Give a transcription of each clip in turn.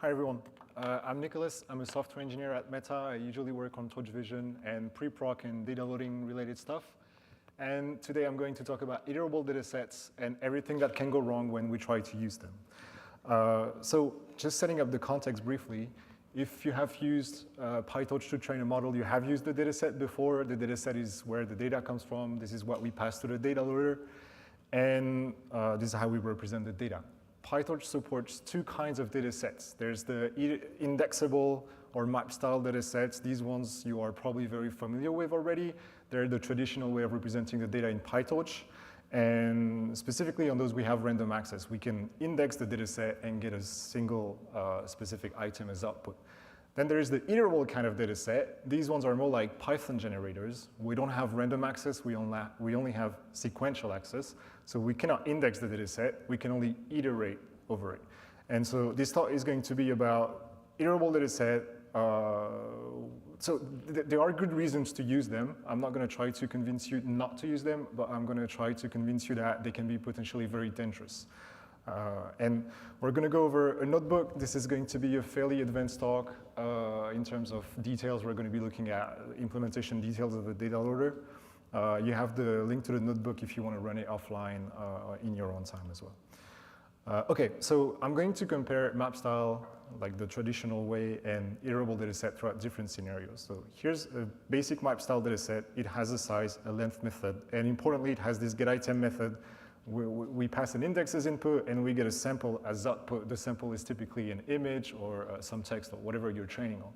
Hi everyone, I'm Nicolas. I'm a software engineer at Meta. I usually work on Torch Vision and pre-proc and data loading related stuff. And today I'm going to talk about iterable datasets and everything that can go wrong when we try to use them. So just setting up the context briefly, if you have used PyTorch to train a model, you have used the dataset before. The dataset is where the data comes from. This is what we pass to the data loader. And this is how we represent the data. PyTorch supports two kinds of datasets. There's the indexable or map style datasets. These ones you are probably very familiar with already. They're the traditional way of representing the data in PyTorch. And specifically on those, we have random access. We can index the dataset and get a single specific item as output. Then there is the iterable kind of dataset. These ones are more like Python generators. We don't have random access. We only have sequential access. So we cannot index the dataset. We can only iterate over it. And so this talk is going to be about iterable dataset. So there are good reasons to use them. I'm not going to try to convince you not to use them, but I'm going to try to convince you that they can be potentially very dangerous. And we're going to go over a notebook. This is going to be a fairly advanced talk in terms of details. We're going to be looking at implementation details of the data loader. You have the link to the notebook if you want to run it offline in your own time as well. OK, so I'm going to compare map style, like the traditional way, and iterable dataset throughout different scenarios. So here's a basic map style dataset. It has a size, a length method, and importantly, it has this getItem method. We pass an index as input, and we get a sample as output. The sample is typically an image or some text or whatever you're training on.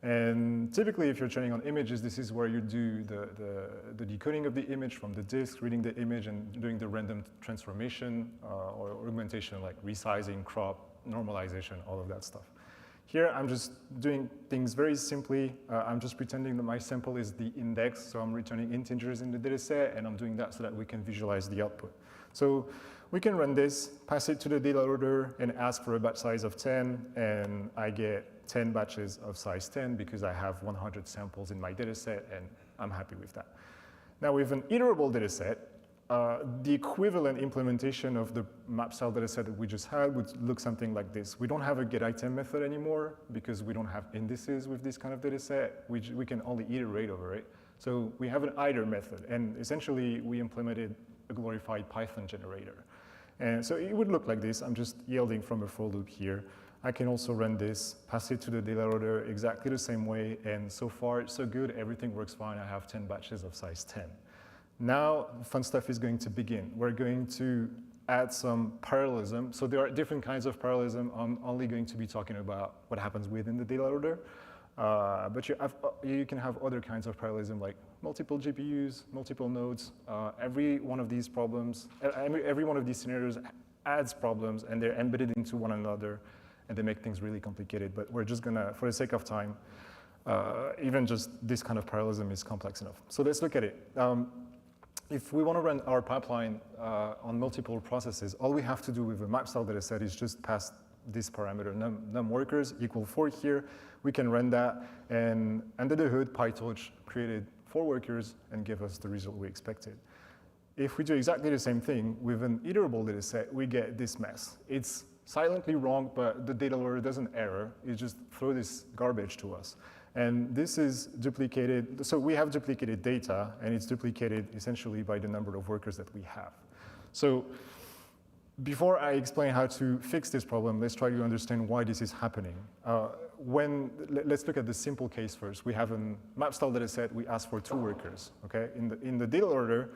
And typically, if you're training on images, this is where you do the decoding of the image from the disk, reading the image, and doing the random transformation or augmentation, like resizing, crop, normalization, all of that stuff. Here, I'm just doing things very simply. I'm just pretending that my sample is the index, so I'm returning integers in the dataset, and I'm doing that so that we can visualize the output. So we can run this, pass it to the data loader, and ask for a batch size of 10, and I get 10 batches of size 10 because I have 100 samples in my dataset, and I'm happy with that. Now, with an iterable dataset, the equivalent implementation of the map style dataset that we just had would look something like this. We don't have a getItem method anymore because we don't have indices with this kind of dataset. We can only iterate over it. So we have an iter method, and essentially we implemented a glorified Python generator. And so it would look like this. I'm just yielding from a for loop here. I can also run this, pass it to the data loader exactly the same way, and so far so good. Everything works fine. I have 10 batches of size 10. Now, fun stuff is going to begin. We're going to add some parallelism. So there are different kinds of parallelism. I'm only going to be talking about what happens within the data loader. But you can have other kinds of parallelism, like multiple GPUs, multiple nodes. Every one of these problems, every one of these scenarios adds problems, and they're embedded into one another, and they make things really complicated. But we're just going to, for the sake of time, even just this kind of parallelism is complex enough. So let's look at it. If we want to run our pipeline on multiple processes, all we have to do with a map style dataset is just pass this parameter, num workers equal 4 here. We can run that, and under the hood, PyTorch created 4 workers and gave us the result we expected. If we do exactly the same thing with an iterable dataset, we get this mess. It's silently wrong, but the data loader doesn't error. It just throws this garbage to us. And this is duplicated. So we have duplicated data, and it's duplicated essentially by the number of workers that we have. So before I explain how to fix this problem, let's try to understand why this is happening. Let's look at the simple case first. We have a map style dataset. We ask for 2 workers. Okay? In the data loader,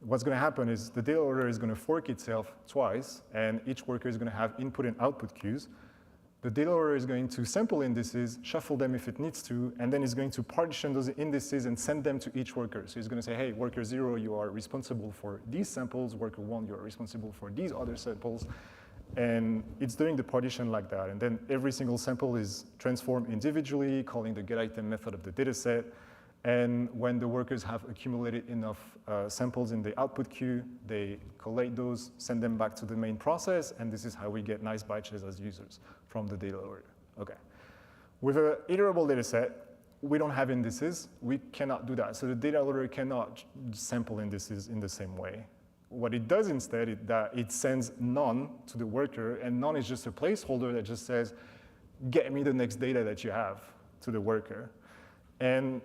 what's going to happen is the data loader is going to fork itself twice, and each worker is going to have input and output queues. The data loader is going to sample indices, shuffle them if it needs to, and then it's going to partition those indices and send them to each worker. So it's going to say, hey, worker 0, you are responsible for these samples. Worker 1, you are responsible for these other samples. And it's doing the partition like that. And then every single sample is transformed individually, calling the getItem method of the dataset. And when the workers have accumulated enough samples in the output queue, they collate those, send them back to the main process, and this is how we get nice batches as users from the data loader. Okay. With an iterable dataset, we don't have indices. We cannot do that. So the data loader cannot sample indices in the same way. What it does instead is that it sends none to the worker, and none is just a placeholder that just says, get me the next data that you have to the worker. And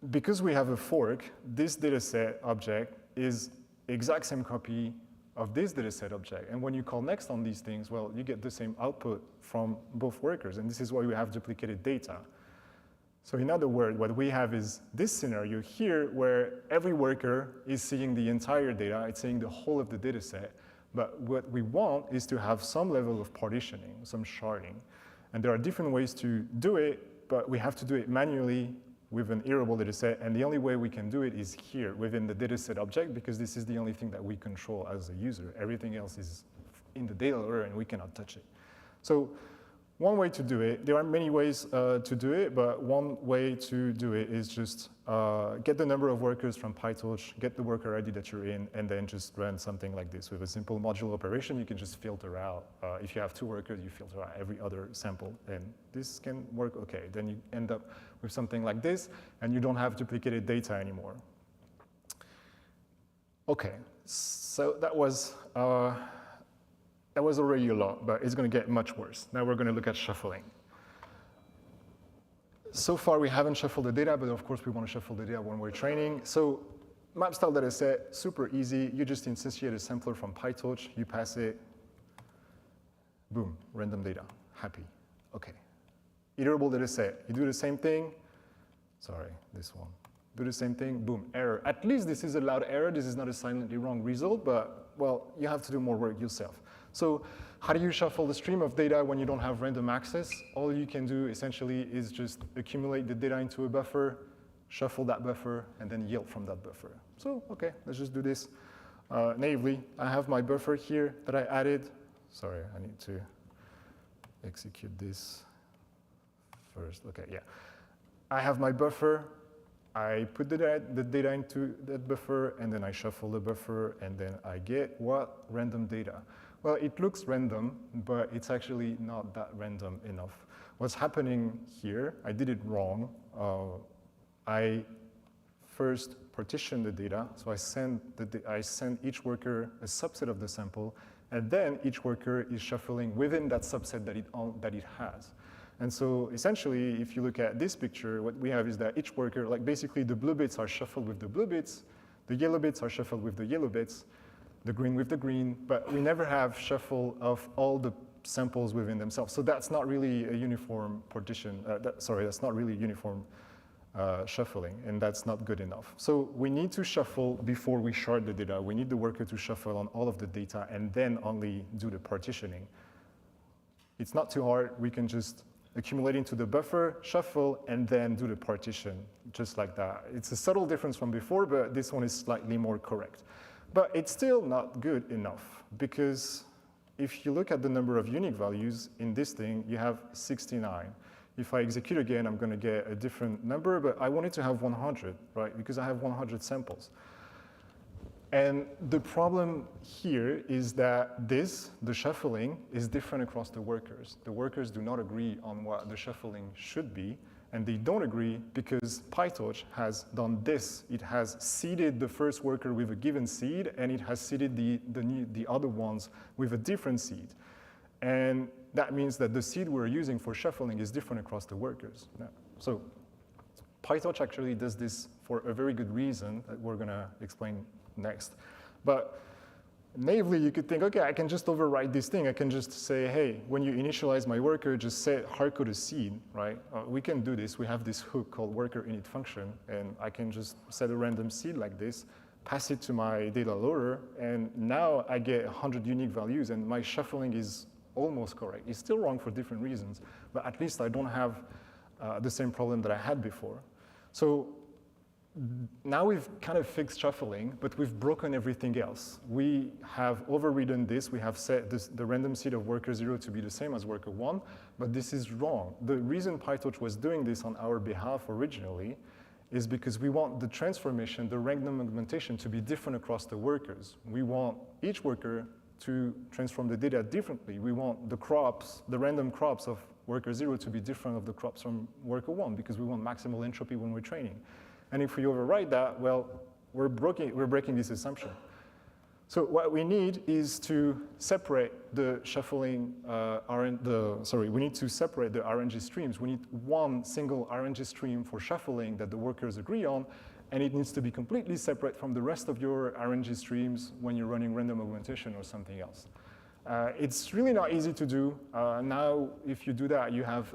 because we have a fork, this dataset object is exact same copy of this dataset object. And when you call next on these things, well, you get the same output from both workers. And this is why we have duplicated data. So in other words, what we have is this scenario here where every worker is seeing the entire data, it's seeing the whole of the data set, but what we want is to have some level of partitioning, some sharding. And there are different ways to do it, but we have to do it manually with an iterable data set, and the only way we can do it is here within the dataset object, because this is the only thing that we control as a user. Everything else is in the data loader and we cannot touch it. So one way to do it, there are many ways to do it, but one way to do it is just get the number of workers from PyTorch, get the worker ID that you're in, and then just run something like this. With a simple modular operation, you can just filter out. If you have 2 workers, you filter out every other sample, and this can work okay. Then you end up with something like this, and you don't have duplicated data anymore. Okay, so that was already a lot, but it's going to get much worse. Now we're going to look at shuffling. So far, we haven't shuffled the data, but of course, we want to shuffle the data when we're training. So map style data set, super easy. You just instantiate a sampler from PyTorch, you pass it, boom, random data, happy. Okay. Iterable data set, you do the same thing. Sorry, this one. Do the same thing, boom, error. At least this is a loud error. This is not a silently wrong result, but, well, you have to do more work yourself. So how do you shuffle the stream of data when you don't have random access? All you can do essentially is just accumulate the data into a buffer, shuffle that buffer, and then yield from that buffer. So, okay, let's just do this naively. I have my buffer here that I added. Sorry, I need to execute this first. Okay, yeah. I have my buffer. I put the data into that buffer, and then I shuffle the buffer, and then I get what? Random data. Well, it looks random, but it's actually not that random enough. What's happening here, I did it wrong. I first partition the data, so I send each worker a subset of the sample, and then each worker is shuffling within that subset that it has. And so essentially, if you look at this picture, what we have is that each worker, like basically the blue bits are shuffled with the blue bits, the yellow bits are shuffled with the yellow bits, the green with the green, but we never have shuffle of all the samples within themselves. So that's not really a uniform partition, that's not really uniform shuffling, and that's not good enough. So we need to shuffle before we shard the data. We need the worker to shuffle on all of the data and then only do the partitioning. It's not too hard. We can just accumulate into the buffer, shuffle, and then do the partition, just like that. It's a subtle difference from before, but this one is slightly more correct. But it's still not good enough, because if you look at the number of unique values in this thing, you have 69. If I execute again, I'm going to get a different number, but I wanted to have 100, right? Because I have 100 samples. And the problem here is that the shuffling, is different across the workers. The workers do not agree on what the shuffling should be, and they don't agree because PyTorch has done this. It has seeded the first worker with a given seed, and it has seeded the other ones with a different seed. And that means that the seed we're using for shuffling is different across the workers. So PyTorch actually does this for a very good reason that we're going to explain next. But naively, you could think, okay, I can just override this thing. I can just say, hey, when you initialize my worker, just say hardcode a seed, right? We can do this. We have this hook called worker init function, and I can just set a random seed like this, pass it to my data loader, and now I get 100 unique values, and my shuffling is almost correct. It's still wrong for different reasons, but at least I don't have the same problem that I had before. So now we've kind of fixed shuffling, but we've broken everything else. We have overridden this. We have set the random seed of worker 0 to be the same as worker 1, but this is wrong. The reason PyTorch was doing this on our behalf originally is because we want the transformation, the random augmentation, to be different across the workers. We want each worker to transform the data differently. We want the crops, the random crops of worker 0 to be different of the crops from worker 1, because we want maximal entropy when we're training. And if we override that, well, we're breaking this assumption. So what we need is to separate the shuffling, we need to separate the RNG streams. We need one single RNG stream for shuffling that the workers agree on, and it needs to be completely separate from the rest of your RNG streams when you're running random augmentation or something else. It's really not easy to do. Now, if you do that, you have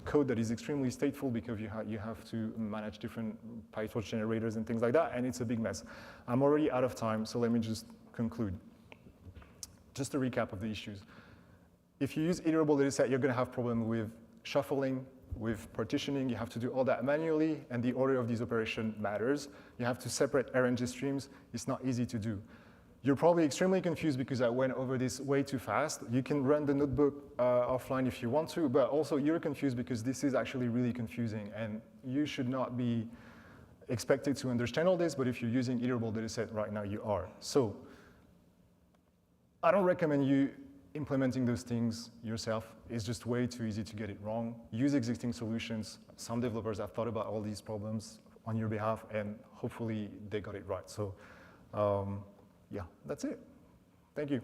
code that is extremely stateful because you have to manage different PyTorch generators and things like that, and it's a big mess. I'm already out of time, so let me just conclude. Just a recap of the issues. If you use iterable dataset, you're going to have problem with shuffling, with partitioning. You have to do all that manually, and the order of these operations matters. You have to separate RNG streams. It's not easy to do. You're probably extremely confused because I went over this way too fast. You can run the notebook offline if you want to, but also you're confused because this is actually really confusing, and you should not be expected to understand all this, but if you're using iterable dataset right now, you are. So I don't recommend you implementing those things yourself. It's just way too easy to get it wrong. Use existing solutions. Some developers have thought about all these problems on your behalf, and hopefully they got it right. So. Yeah, that's it. Thank you.